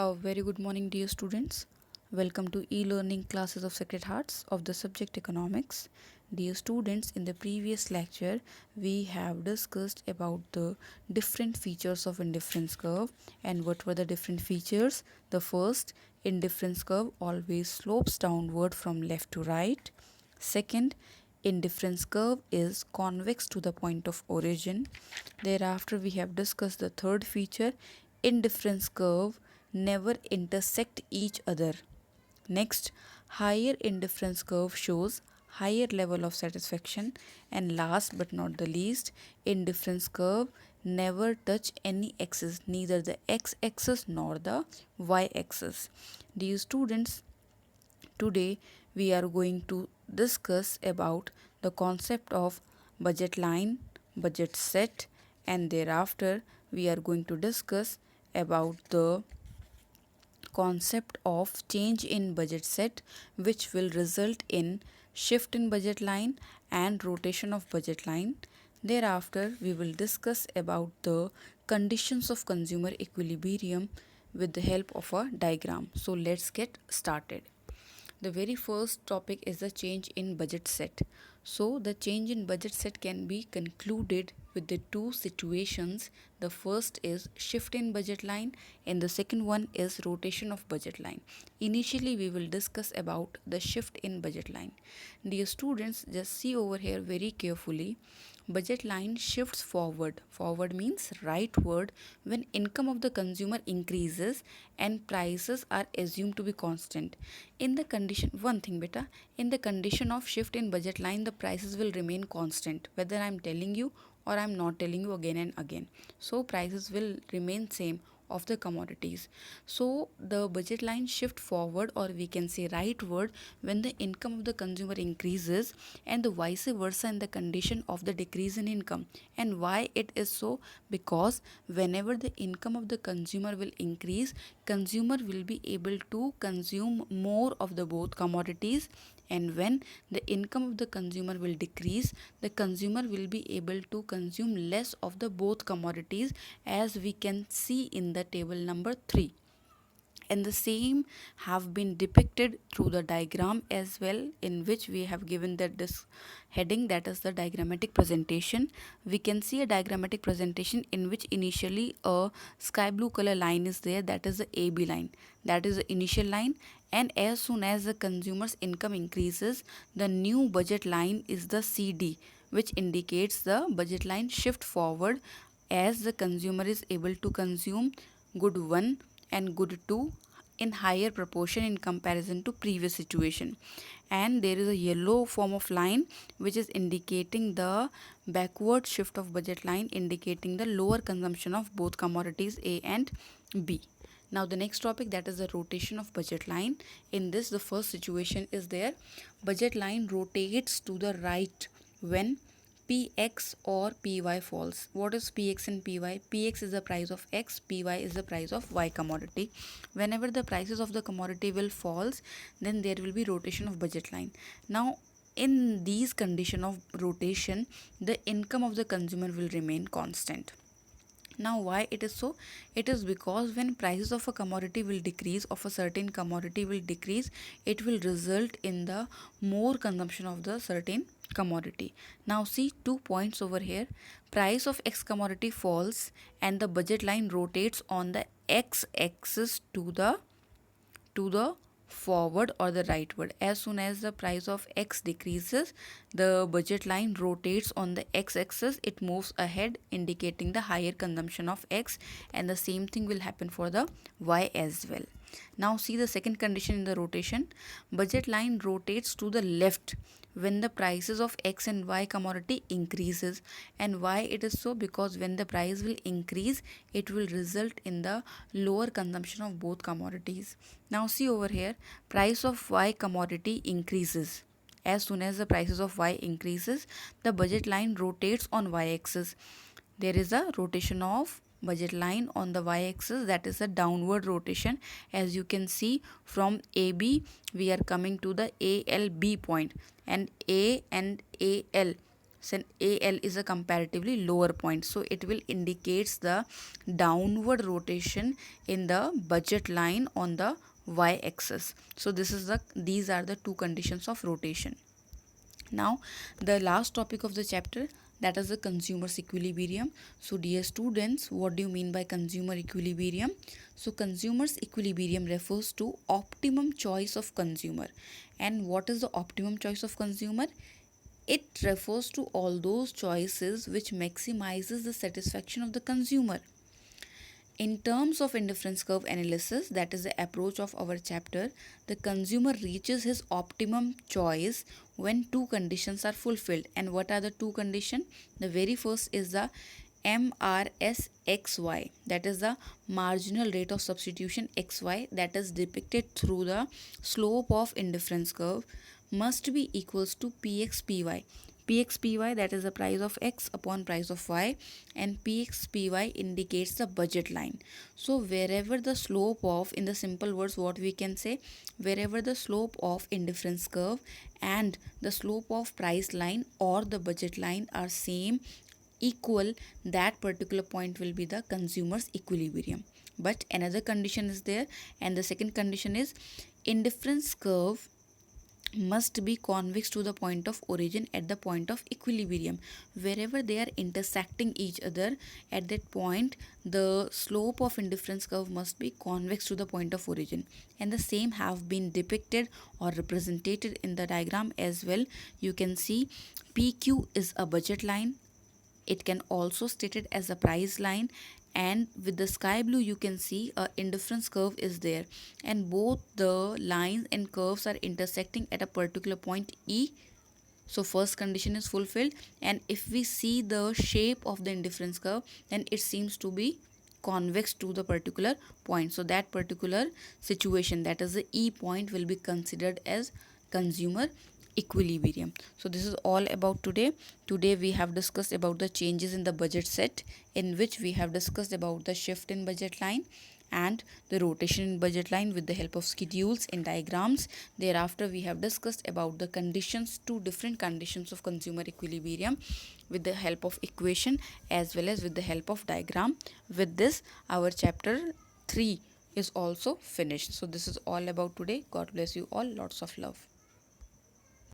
A very good morning, dear students. Welcome to e-learning classes of Sacred Hearts of the subject economics. Dear students, in the previous lecture, we have discussed about the different features of indifference curve. And what were the different features? The first, indifference curve always slopes downward from left to right. Second, indifference curve is convex to the point of origin. Thereafter, we have discussed the third feature, indifference curve never intersect each other. Next, higher indifference curve shows higher level of satisfaction, and last but not the least, indifference curve never touch any axis, neither the x-axis nor the y-axis. Dear students, today we are going to discuss about the concept of budget line, budget set, and thereafter we are going to discuss about the concept of change in budget set, which will result in shift in budget line and rotation of budget line. Thereafter we will discuss about the conditions of consumer equilibrium with the help of a diagram. So let's get started. The very first topic is the change in budget set. So the change in budget set can be concluded with the two situations. The first is shift in budget line and the second one is rotation of budget line. Initially we will discuss about the shift in budget line. Dear students, just see over here very carefully. Budget line shifts forward. Forward means rightward when income of the consumer increases and prices are assumed to be constant. In the condition, one thing beta, in the condition of shift in budget line, the prices will remain constant, whether I am telling you or I am not telling you again and again. So prices will remain same of the commodities. So the budget line shift forward, or we can say rightward, when the income of the consumer increases, and the vice versa in the condition of the decrease in income. And why it is so? Because whenever the income of the consumer will increase, consumer will be able to consume more of the both commodities, and when the income of the consumer will decrease, the consumer will be able to consume less of the both commodities, as we can see in the table number 3, and the same have been depicted through the diagram as well, in which we have given that this heading, that is the diagrammatic presentation. We can see a diagrammatic presentation in which initially a sky blue color line is there, that is the AB line, that is the initial line, and as soon as the consumer's income increases, the new budget line is the CD, which indicates the budget line shift forward as the consumer is able to consume good 1 and good 2 in higher proportion in comparison to previous situation. And there is a yellow form of line which is indicating the backward shift of budget line, indicating the lower consumption of both commodities A and B. Now the next topic, that is the rotation of budget line. In this, the first situation is there, budget line rotates to the right when Px or Py falls. What is Px and Py? Px is the price of X, Py is the price of Y commodity. Whenever the prices of the commodity will falls, then there will be rotation of budget line. Now in these condition of rotation, the income of the consumer will remain constant. Now why it is so? It is because when prices of a commodity will decrease, of a certain commodity will decrease, it will result in the more consumption of the certain commodity. Now see 2 points over here. Price of X commodity falls and the budget line rotates on the X axis to the forward or the rightward. As soon as the price of X decreases, the budget line rotates on the X axis, it moves ahead, indicating the higher consumption of X, and the same thing will happen for the Y as well. Now see the second condition in the rotation. Budget line rotates to the left when the prices of X and Y commodity increases. And why it is so? Because when the price will increase, it will result in the lower consumption of both commodities. Now see over here, price of Y commodity increases. As soon as the prices of Y increases, the budget line rotates on Y axis. There is a rotation of budget line on the y-axis, that is a downward rotation. As you can see, from AB we are coming to the ALB point, and A and AL, Then AL is a comparatively lower point, so it will indicates the downward rotation in the budget line on the y-axis. So these are the two conditions of rotation. Now the last topic of the chapter, that is the consumer's equilibrium. So dear students, what do you mean by consumer equilibrium? So consumer's equilibrium refers to optimum choice of consumer. And what is the optimum choice of consumer? It refers to all those choices which maximizes the satisfaction of the consumer. In terms of indifference curve analysis, that is the approach of our chapter, the consumer reaches his optimum choice when two conditions are fulfilled. And what are the two conditions? The very first is the MRSXY, that is the marginal rate of substitution XY, that is depicted through the slope of indifference curve, must be equals to PXPY. PXPY, that is the price of X upon price of Y, and PXPY indicates the budget line. So wherever the slope of, in the simple words what we can say, wherever the slope of indifference curve and the slope of price line or the budget line are same, equal, that particular point will be the consumer's equilibrium. But another condition is there, and the second condition is indifference curve must be convex to the point of origin at the point of equilibrium. Wherever they are intersecting each other, at that point the slope of indifference curve must be convex to the point of origin, and the same have been depicted or represented in the diagram as well. You can see PQ is a budget line. It can also stated as a price line, and with the sky blue you can see a indifference curve is there, and both the lines and curves are intersecting at a particular point E. So first condition is fulfilled, and if we see the shape of the indifference curve, then it seems to be convex to the particular point. So that particular situation, that is the E point, will be considered as consumer equilibrium. So this is all about today. Today we have discussed about the changes in the budget set, in which we have discussed about the shift in budget line and the rotation in budget line with the help of schedules and diagrams. Thereafter we have discussed about the conditions, two different conditions of consumer equilibrium with the help of equation as well as with the help of diagram. With this, our chapter 3 is also finished. So this is all about today. God bless you all. Lots of love.